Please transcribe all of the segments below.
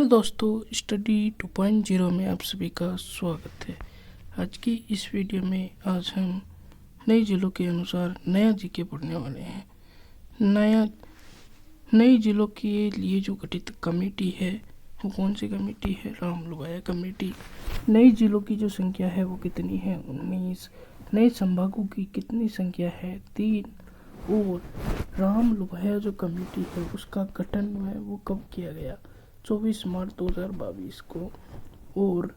Hello दोस्तों, study 2.0 में आप सभी का स्वागत है। आज की इस वीडियो में आज हम नए जिलों के अनुसार नया जीके पढ़ने वाले हैं। नए जिलों के लिए जो गठित कमेटी है वो कौन सी कमेटी है? राम लुभाया कमेटी। नए जिलों की जो संख्या है वो कितनी है? 19। नए संभागों की कितनी संख्या है? 3। और राम लुभाया जो कमेटी है उसका गठन है वो कब किया गया? 24 मार्च 2022 को। और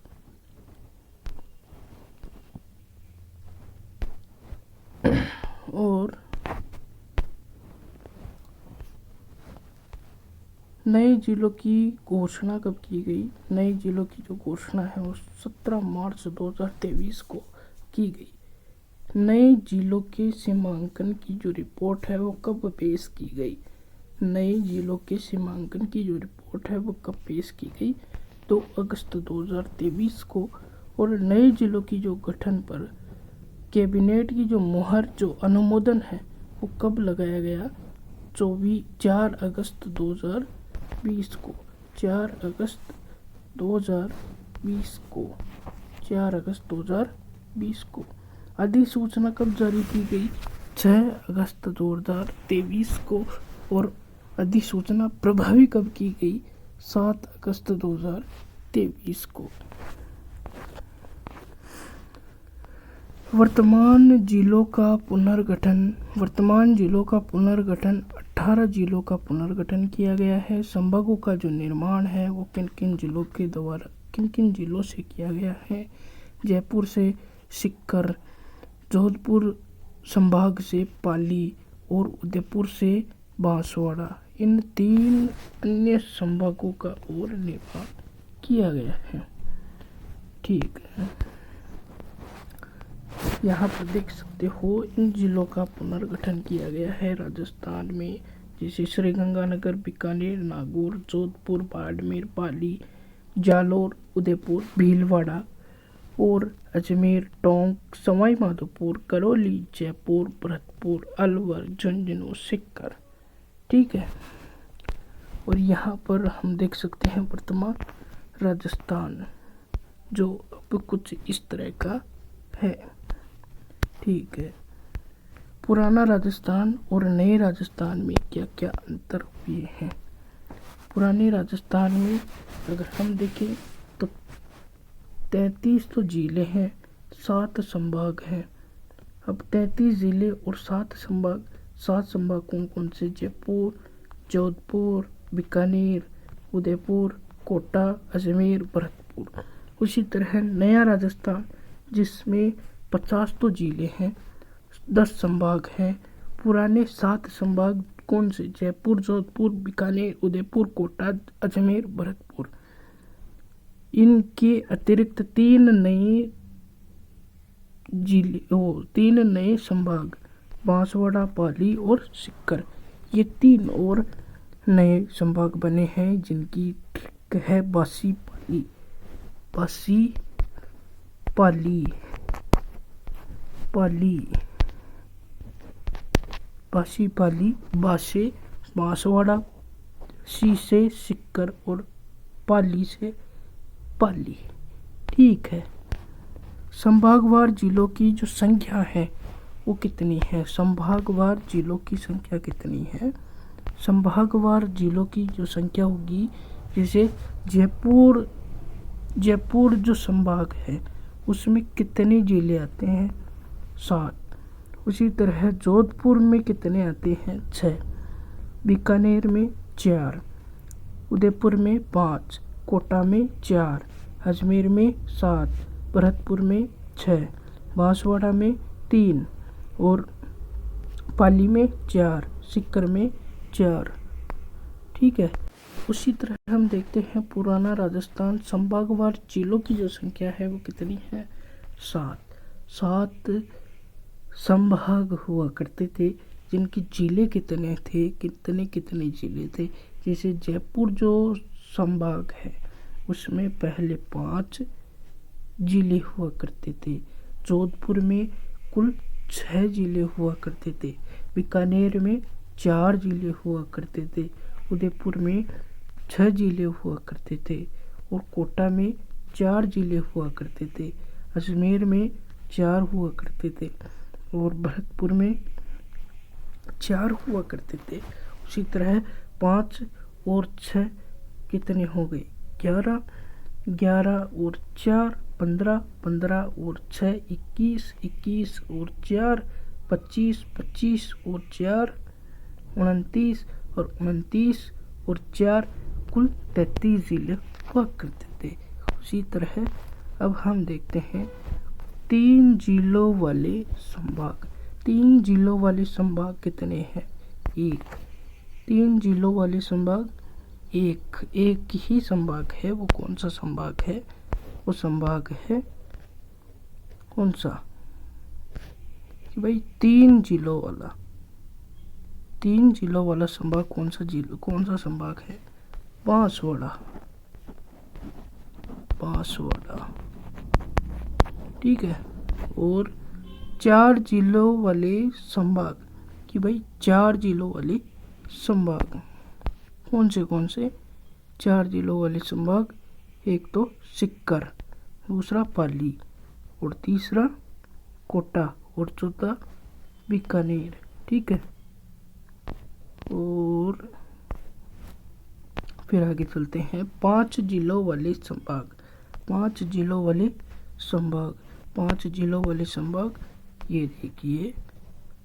नए जिलों की घोषणा कब की गई? नए जिलों की जो घोषणा है वो 17 मार्च 2023 को की गई। नए जिलों के सीमांकन की जो रिपोर्ट है वो कब पेश की गई? नए जिलों के सीमांकन की जो रिपोर्ट है वो कब पेश की गई? 2 अगस्त 2023 को। और नए जिलों की जो गठन पर कैबिनेट की जो मुहर जो अनुमोदन है वो कब लगाया गया? 4 अगस्त 2020 को। 4 अगस्त 2020 को। 4 अगस्त 2020 को। अधिसूचना कब जारी की गई? 6 अगस्त 2023 को। और अधिसूचना प्रभावी कब की गई? 7 अगस्त 2023 को। वर्तमान जिलों का पुनर्गठन 18 जिलों का पुनर्गठन किया गया है। संभागों का जो निर्माण है वो किन किन जिलों से किया गया है? जयपुर से सीकर, जोधपुर संभाग से पाली और उदयपुर से बांसवाड़ा। इन 3 अन्य संभागों का और निर्माण किया गया है। ठीक है, यहाँ पर देख सकते हो इन जिलों का पुनर्गठन किया गया है राजस्थान में, जैसे श्रीगंगानगर, बीकानेर, नागौर, जोधपुर, बाड़मेर, पाली, जालोर, उदयपुर, भीलवाड़ा और अजमेर, टोंक, सवाई माधोपुर, करौली, जयपुर, भरतपुर, अलवर, झुंझुनू, सीकर। ठीक है, और यहाँ पर हम देख सकते हैं वर्तमान राजस्थान जो अब कुछ इस तरह का है। ठीक है, पुराना राजस्थान और नए राजस्थान में क्या क्या अंतर हुए हैं? पुराने राजस्थान में अगर हम देखें तो 33 तो जिले हैं, 7 संभाग हैं। अब 33 जिले और 7 संभाग। 7 संभाग कौन कौन से? जयपुर, जोधपुर, बीकानेर, उदयपुर, कोटा, अजमेर, भरतपुर। उसी तरह नया राजस्थान जिसमें 50 तो जिले हैं, 10 संभाग हैं। पुराने 7 संभाग कौन से? जयपुर, जोधपुर, बीकानेर, उदयपुर, कोटा, अजमेर, भरतपुर। इनके अतिरिक्त 3 नए संभाग, बांसवाड़ा, पाली और सीकर। ये 3 और नए संभाग बने हैं जिनकी ट्रिक है बासी पाली। बासे बांसवाड़ा, सी से सीकर और पाली से पाली। ठीक है, संभागवार जिलों की जो संख्या है वो कितनी है? संभागवार जिलों की संख्या कितनी है? संभागवार जिलों की जो संख्या होगी, जैसे जयपुर जो संभाग है उसमें कितने जिले आते हैं? 7। उसी तरह जोधपुर में कितने आते हैं? 6। बीकानेर में 4, उदयपुर में 5, कोटा में 4, अजमेर में 7, भरतपुर में 6, बांसवाड़ा में 3 और पाली में 4, सीकर में 4। ठीक है, उसी तरह हम देखते हैं पुराना राजस्थान संभागवार जिलों की जो संख्या है वो कितनी है? 7 संभाग हुआ करते थे जिनके जिले कितने थे? कितने जिले थे? जैसे जयपुर जो संभाग है उसमें पहले 5 जिले हुआ करते थे। जोधपुर में कुल 6 जिले हुआ करते थे। बीकानेर में 4 जिले हुआ करते थे। उदयपुर में 6 जिले हुआ करते थे और कोटा में 4 जिले हुआ करते थे। अजमेर में 4 हुआ करते थे और भरतपुर में 4 हुआ करते थे। उसी तरह 5 और 6 कितने हो गए? 11, 11 और 4 15, 15 और 6 21, 21 और 4 25, 25 और 4 29 और 29 और 4 कुल 33 जिले हुआ करते थे। उसी तरह अब हम देखते हैं 3 जिलों वाले संभाग। 3 जिलों वाले संभाग कितने हैं? 1। 3 जिलों वाले संभाग एक ही संभाग है। वो कौन सा संभाग है? वो संभाग है कौन सा? कि भाई 3 जिलों वाला संभाग कौन सा संभाग है? बांसवाड़ा। ठीक है। और 4 जिलों वाले संभाग कि भाई 4 जिलों वाले संभाग कौन से? 4 जिलों वाले संभाग, एक तो सीकर, दूसरा पाली और तीसरा कोटा और चौथा बीकानेर। ठीक है। और फिर आगे चलते हैं 5 जिलों वाले संभाग। 5 जिलों वाले संभाग ये देखिए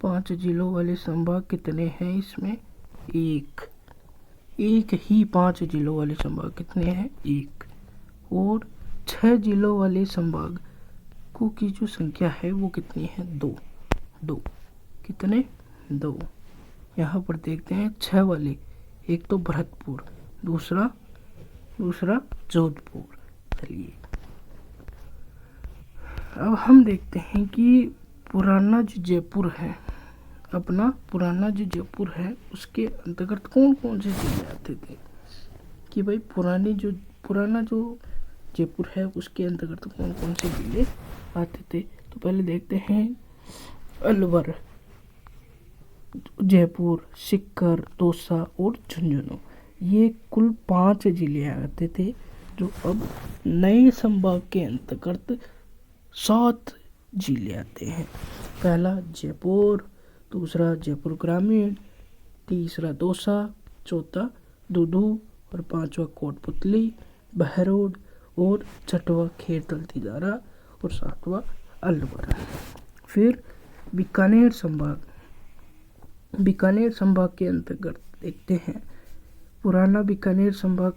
5 जिलों वाले संभाग कितने हैं इसमें? एक ही 5 जिलों वाले संभाग कितने हैं? 1। और 6 जिलों वाले संभाग को की जो संख्या है वो कितनी है? 2। कितने? 2। यहाँ पर देखते हैं 6 वाले, एक तो भरतपुर, दूसरा जोधपुर। चलिए अब हम देखते हैं कि पुराना जो जयपुर है उसके अंतर्गत कौन कौन से जिले आते थे? कि भाई पुराना जो जयपुर है उसके अंतर्गत कौन कौन से जिले आते थे? तो पहले देखते हैं अलवर, जयपुर, सीकर, दौसा और झुंझुनू। ये कुल 5 जिले आते थे जो अब नए संभाग के अंतर्गत 7 जिले आते हैं। पहला जयपुर, दूसरा जयपुर ग्रामीण, तीसरा दौसा, चौथा दूदू और 5वां कोटपुतली, बहरोड और 6वां खेरतल तिजारा और 7वां अलवर। फिर बीकानेर संभाग के अंतर्गत देखते हैं पुराना बीकानेर संभाग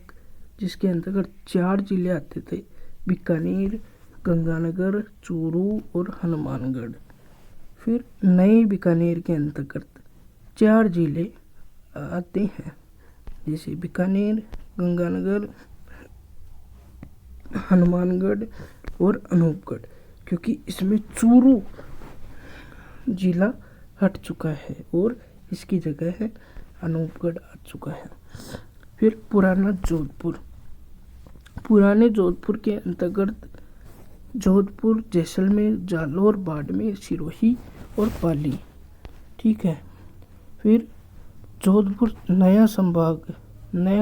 जिसके अंतर्गत 4 जिले आते थे, बीकानेर, गंगानगर, चूरू और हनुमानगढ़। फिर नए बीकानेर के अंतर्गत 4 जिले आते हैं जैसे बीकानेर, गंगानगर, हनुमानगढ़ और अनूपगढ़, क्योंकि इसमें चूरू जिला हट चुका है और इसकी जगह है अनूपगढ़ आ चुका है। फिर पुराने जोधपुर के अंतर्गत जोधपुर, जैसलमेर, जालौर, बाड़मेर, सिरोही और पाली। ठीक है। फिर नया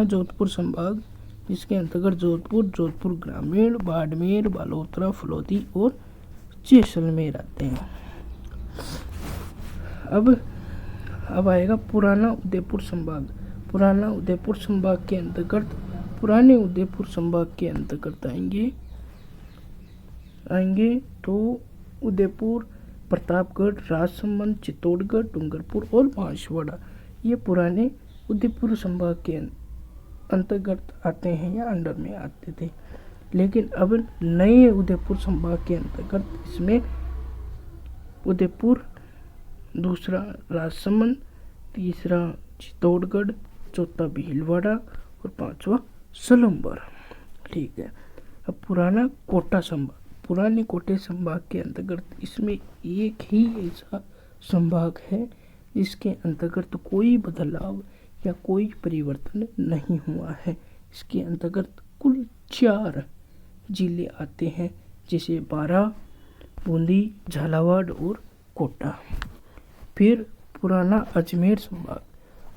जोधपुर संभाग जिसके अंतर्गत जोधपुर ग्रामीण, बाड़मेर, बालोतरा, फलौदी और जैसलमेर आते हैं। अब आएगा पुराना उदयपुर संभाग। पुराने उदयपुर संभाग के अंतर्गत आएंगे तो उदयपुर, प्रतापगढ़, राजसमंद, चित्तौड़गढ़, डूंगरपुर और बांसवाड़ा ये पुराने उदयपुर संभाग के अंतर्गत आते हैं या अंडर में आते थे। लेकिन अब नए उदयपुर संभाग के अंतर्गत इसमें उदयपुर, दूसरा राजसमंद, तीसरा चित्तौड़गढ़, चौथा भीलवाड़ा और 5वां सलूमबर। ठीक है। अब पुराने कोटे संभाग के अंतर्गत इसमें एक ही ऐसा संभाग है जिसके अंतर्गत कोई बदलाव या कोई परिवर्तन नहीं हुआ है। इसके अंतर्गत कुल 4 जिले आते हैं जैसे बारा, बूंदी, झालावाड़ और कोटा। फिर पुराना अजमेर संभाग।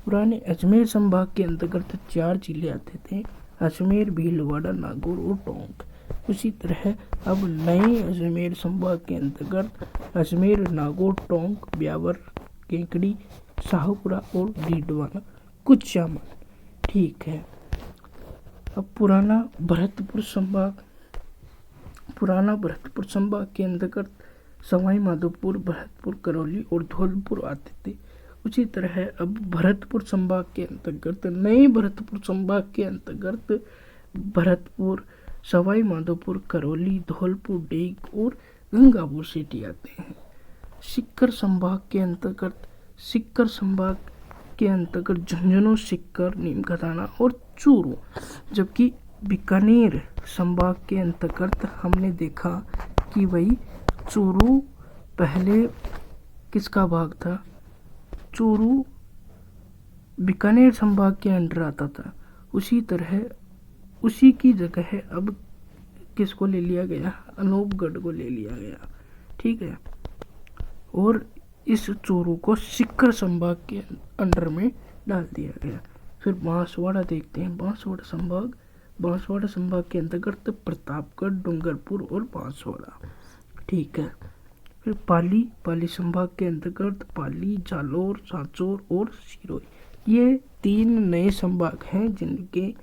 पुराने अजमेर संभाग के अंतर्गत 4 जिले आते थे, अजमेर, भीलवाड़ा, नागौर और टोंक। उसी तरह अब नए अजमेर संभाग के अंतर्गत अजमेर, नागौर, टोंक, ब्यावर, केकड़ी, शाहपुरा और डीडवाना कुछ शामिल। ठीक है। अब पुराना भरतपुर संभाग के अंतर्गत सवाई माधोपुर, भरतपुर, करौली और धौलपुर आते थे। उसी तरह अब भरतपुर संभाग के अंतर्गत नए भरतपुर संभाग के अंतर्गत भरतपुर, सवाई माधोपुर, करौली, धौलपुर, डेग और गंगापुर सिटी आते हैं। सीकर संभाग के अंतर्गत झुंझुनू, सीकर, नीमकाथाना और चूरू। जबकि बीकानेर संभाग के अंतर्गत हमने देखा कि भाई चूरू पहले किसका भाग था, चूरू बीकानेर संभाग के अंडर आता था। उसी तरह उसी की जगह अब किसको ले लिया गया, अनूपगढ़ को ले लिया गया। ठीक है। और इस चूरू को सीकर संभाग के अंडर में डाल दिया गया। फिर बांसवाड़ा देखते हैं। बांसवाड़ा संभाग के अंतर्गत प्रतापगढ़, डूंगरपुर और बांसवाड़ा। ठीक है। फिर पाली संभाग के अंतर्गत पाली, जालौर, सांचौर और सिरोही। ये 3 नए संभाग हैं जिनके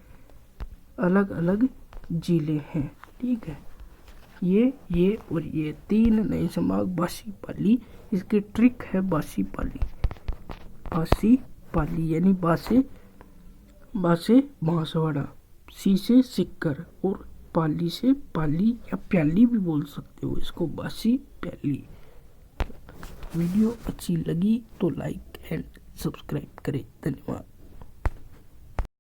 अलग अलग जिले हैं। ठीक है। ये और ये 3 नए संभाग बासी पाली। इसकी ट्रिक है बासी पाली यानी बासे बांसवाड़ा, सी से सीकर और पाली से पाली या प्याली भी बोल सकते हो इसको, बासी प्याली। वीडियो अच्छी लगी तो लाइक एंड सब्सक्राइब करें। धन्यवाद।